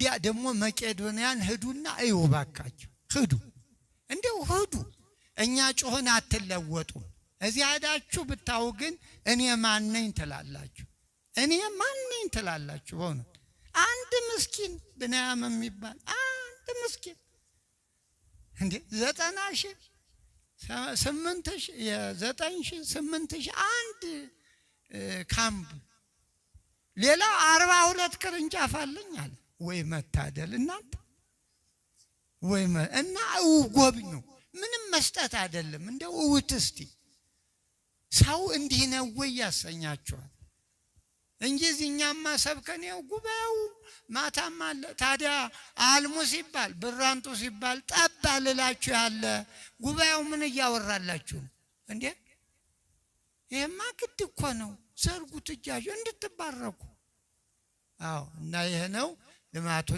ወዲያ ደግሞ መቄዶንያን ሄዱና አይወባካችሁ ሄዱ እንደው ሄዱ እኛ ጮህን አትለወጡም እዚህ ሄዳችሁ ብታው ግን እኔ ማን ነኝ ትላላችሁ እኔ ማን ነኝ ትላላችሁ በእውነት አንድ ምስኪን ብንያም የሚባል አንድ ምስኪን እንዴ 90,000 8,000 9,000 8,000 አንድ ካምፕ ሌላ 42 ቅርንጫፍ አለኝ አለ ወይ መታደል እናንተ ወይ እና ጎብኙ ምንም መስጠት አይደለም እንደው ውትስቲ ሰው እንዲህ ነው ወይ ያሰኛችኋል እንጂ እኛማ ሰብከኔው ጉባኤው ማታም አለ ታዲያ አልሙ ሲባል ብራንቱ ሲባል ጠባልላችሁ ያለ ጉባኤው ምን ያወራላችሁ እንዴ ይሄማ ግድ እኮ ነው ሰርጉ ትጃጁ እንድትባረኩ አዎ እና ይሄ ነው ልማቱ